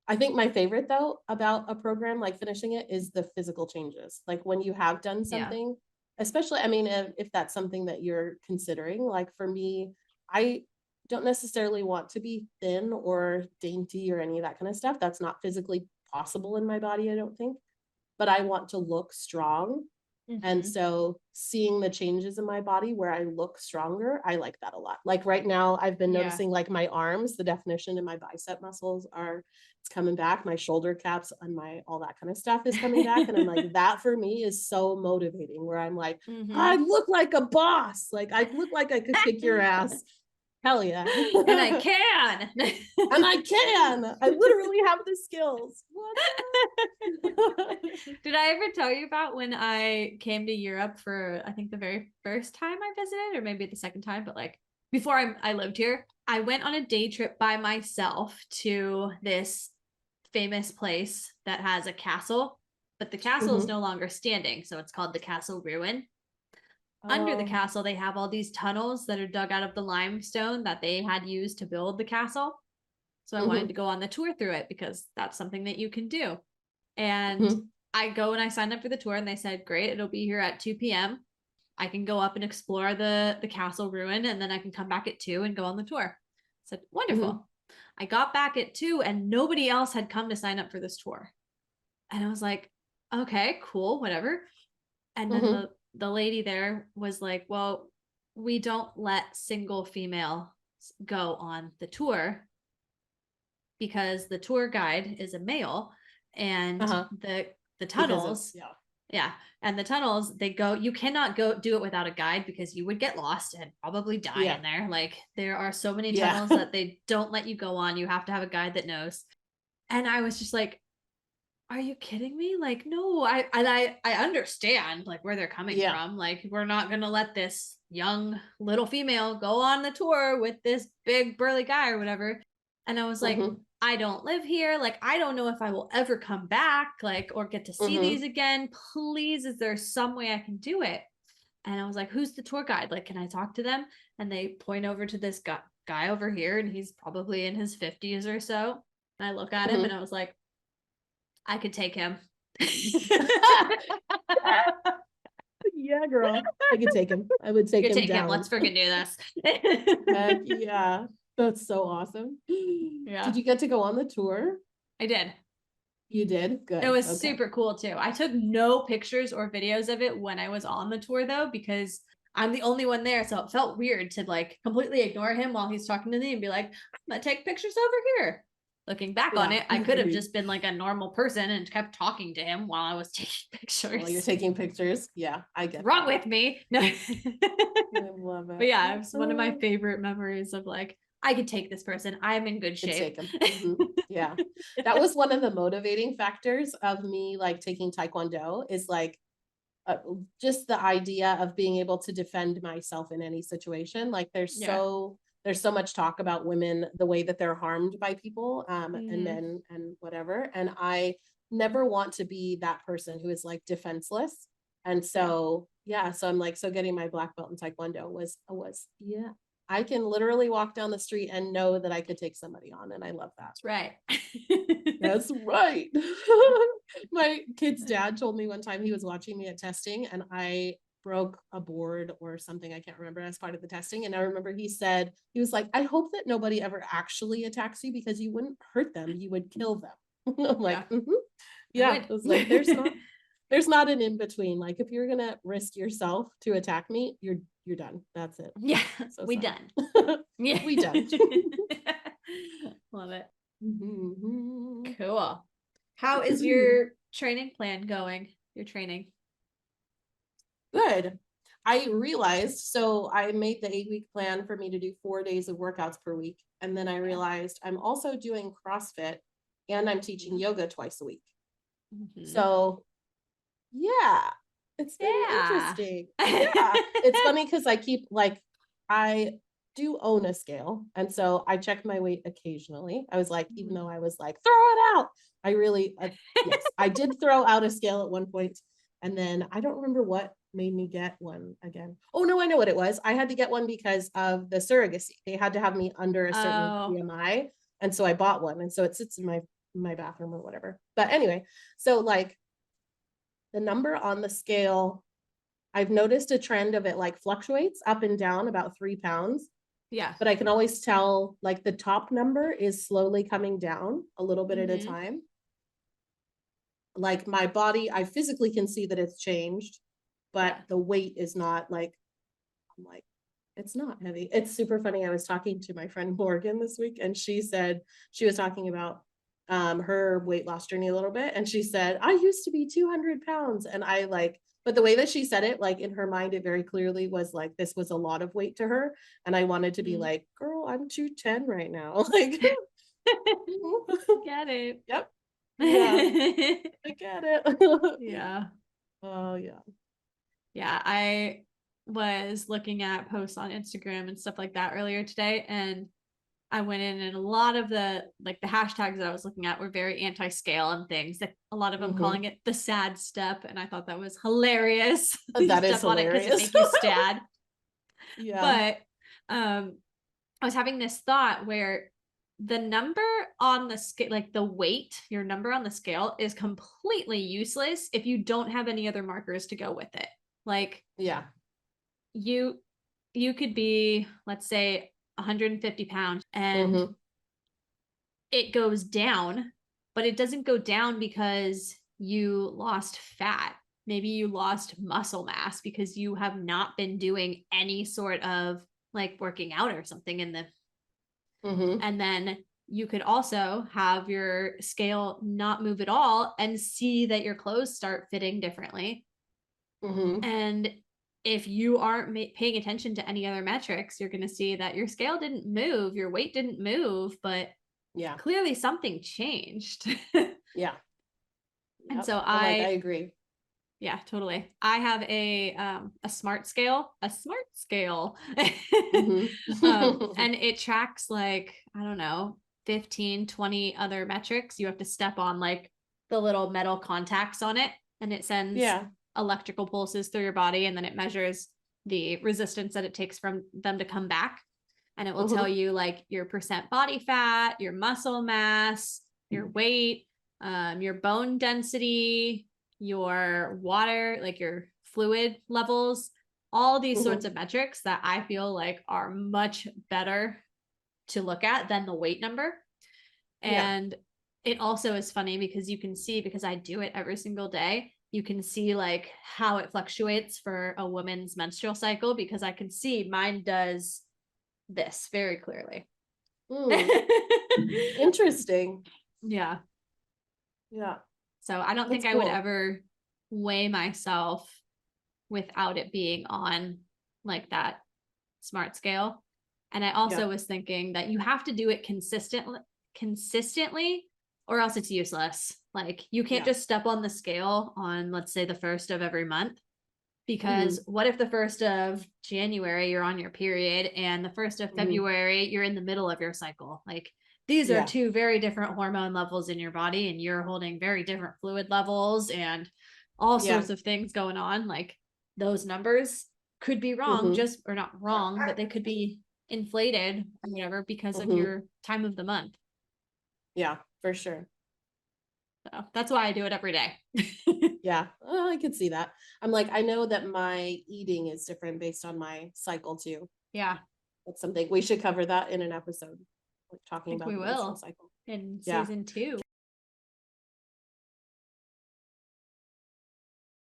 I think my favorite though about a program like finishing it is the physical changes. Like when you have done Yeah. something, especially, I mean, if that's something that you're considering, like for me, I don't necessarily want to be thin or dainty or any of that kind of stuff. That's not physically possible in my body, I don't think. But I want to look strong, and Hmm. so seeing the changes in my body where I look stronger, I like that a lot. Like right now, I've been Yeah. noticing like my arms, the definition in my bicep muscles are, it's coming back. My shoulder caps and my, all that kind of stuff is coming back. And I'm like, that for me is so motivating where I'm like, I Hmm. look like a boss. Like I look like I could kick your ass. Hell yeah. And I can. And I can. I literally have the skills. What up? Did I ever tell you about when I came to Europe for, I think the very first time I visited, or maybe the second time, but like before I lived here, I went on a day trip by myself to this famous place that has a castle, but the castle is Mhm. no longer standing. So it's called the Castle Ruin. Under the Oh. castle, they have all these tunnels that are dug out of the limestone that they had used to build the castle. So I wanted to Mhm. go on the tour through it because that's something that you can do. And Mhm. I go and I signed up for the tour and they said, great, it'll be here at 2 p.m. I can go up and explore the castle ruin and then I can come back at 2 and go on the tour. I said, Mhm. wonderful. I got back at 2 and nobody else had come to sign up for this tour. And I was like, okay, cool, whatever. And then Mhm. the lady there was like, well, we don't let single female go on the tour because the tour guide is a male and Uh-huh. the Because of, tunnels, yeah. yeah, and the tunnels, they go, you cannot go do it without a guide because you would get lost and probably die Yeah. in there. Like there are so many Yeah. tunnels that they don't let you go on. You have to have a guide that knows. And I was just like, are you kidding me? Like, no, I understand like where they're coming Yeah. from. Like, we're not gonna let this young little female go on the tour with this big burly guy or whatever. And I was like, Mhm. I don't live here. Like, I don't know if I will ever come back, like, or get to see these Mhm. again. Please, is there some way I can do it? And I was like, who's the tour guide? Like, can I talk to them? And they point over to this guy over here, and he's probably in his 50s or so. And I look at him and Mhm. I was like, I could take him. Yeah, girl. I could take him. I would You take could him take him. down. Let's freaking do this. Heck yeah. That's so awesome. Yeah, Did you get to go on the tour? I did. You did? It Good. was Okay. super cool too. I took no pictures or videos of it when I was on the tour though, because I'm the only one there. So it felt weird to like completely ignore him while he's talking to me and be like, I'm going to take pictures over here. Looking back on Yeah, it, I could have agreed. just been like a normal person and kept talking to him while I was taking While you're pictures. taking pictures. Yeah, I What's get wrong that. with me? No. I love But it. yeah, it was one of my favorite memories of like, I could take this person. I'm in good Could shape. take him. Yeah. That was one of the motivating factors of me like taking Taekwondo is like uh, just the idea of being able to defend myself in any situation. Like Yeah. there's so much talk about women, the way that they're harmed by people, and Mm-hmm. men and whatever. And I never want to be that person who is like defenseless. And Yeah. so yeah, so I'm like, so getting my black belt in Taekwondo was yeah. I can literally walk down the street and know that I could take somebody on, and I love that. That's right. That's right. My kid's dad told me one time he was watching me at testing and I broke a board or something, I can't remember, as part of the testing. And I remember he said, he was like, I hope that nobody ever actually attacks you because you wouldn't hurt them, you would kill them. I'm Yeah, like, I yeah. would. I was like, there's not an in between. Like if you're gonna risk yourself to attack me, you're done. That's it. Yeah, So we sorry. done. Yeah. We done. Love it. Mhm. Cool. How is your training plan going? Your training. Good. I realized, so I made the 8-week plan for me to do 4 days of workouts per week. And then I Yeah. realized I'm also doing CrossFit and I'm teaching yoga twice a week. Mm-hmm. So yeah, it's been Yeah. interesting. Yeah. It's funny because I keep like, I do own a scale. And so I check my weight occasionally. I was like, even though I was like, throw it out. I really, yes, I did throw out a scale at one point. And then I don't remember what made me get one again. Oh, no, I know what it was. I had to get one because of the surrogacy. They had to have me under a certain Oh, BMI. And so I bought one. And so it sits in my my bathroom or whatever. But anyway, so like the number on the scale, I've noticed a trend of it like fluctuates up and down about 3 pounds, Yeah. but I can always tell like the top number is slowly coming down a little bit at a Mhm. time. Like my body, I physically can see that it's changed, but Yeah. the weight is not like, I'm like, it's not heavy. It's super funny. I was talking to my friend Morgan this week, and she said she was talking about her weight loss journey a little bit. And she said, I used to be 200 pounds. And I like, but the way that she said it, like in her mind, it very clearly was like this was a lot of weight to her. And I wanted to be Mhm. like, girl, I'm 210 right now. Like, Get it. yep. Yeah, I get it. Yeah. Oh, yeah. Yeah. I was looking at posts on Instagram and stuff like that earlier today, and I went in, and a lot of the hashtags that I was looking at were very anti-scale and things, that a lot of them Mhm. calling it the sad step. And I thought that was hilarious. You That is step on it because it hilarious. make you sad. Yeah. But I was having this thought where the number on the scale, like the weight, your number on the scale is completely useless if you don't have any other markers to go with it. Like Yeah. you could be, let's say, 150 pounds, and Mhm. it goes down, but it doesn't go down because you lost fat. Maybe you lost muscle mass because you have not been doing any sort of like working out or something in the. Mhm. And then you could also have your scale not move at all and see that your clothes start fitting differently. Mhm. And if you aren't paying attention to any other metrics, you're going to see that your scale didn't move, your weight didn't move, but Yeah. clearly something changed. Yeah. And Yep. so I'm like, I agree. yeah, totally. I have a smart scale, Mhm. and it tracks like, I don't know, 15, 20 other metrics. You have to step on like the little metal contacts on it, and it sends Yeah. electrical pulses through your body, and then it measures the resistance that it takes from them to come back. And it will tell Mhm. you like your percent body fat, your muscle mass, your weight, your bone density, your water, like your fluid levels, all these sorts Mhm. of metrics that I feel like are much better to look at than the weight number. Yeah. And it also is funny because you can see, because I do it every single day, you can see like how it fluctuates for a woman's menstrual cycle, because I can see mine does this very clearly. Mm. Interesting. Yeah. Yeah. So I don't That's think I would cool. ever weigh myself without it being on like that smart scale. And I Yeah. also was thinking that you have to do it consistently or else it's useless. Like you can't Yeah. just step on the scale on, let's say, the first of every month, because Mhm. what if the first of January you're on your period and the first of Mhm. February you're in the middle of your cycle? Like these are Yeah. two very different hormone levels in your body, and you're holding very different fluid levels and all Yeah. sorts of things going on. Like those numbers could be wrong, Mhm. just, or not wrong, but they could be inflated or whatever because of Mhm. your time of the month. Yeah, for sure. So that's why I do it every day. Yeah. Oh, I could see that. I'm like, I know that my eating is different based on my cycle too. Yeah, That's something we should cover that in an episode, like I talking think about we the menstrual will cycle. in Yeah. season 2.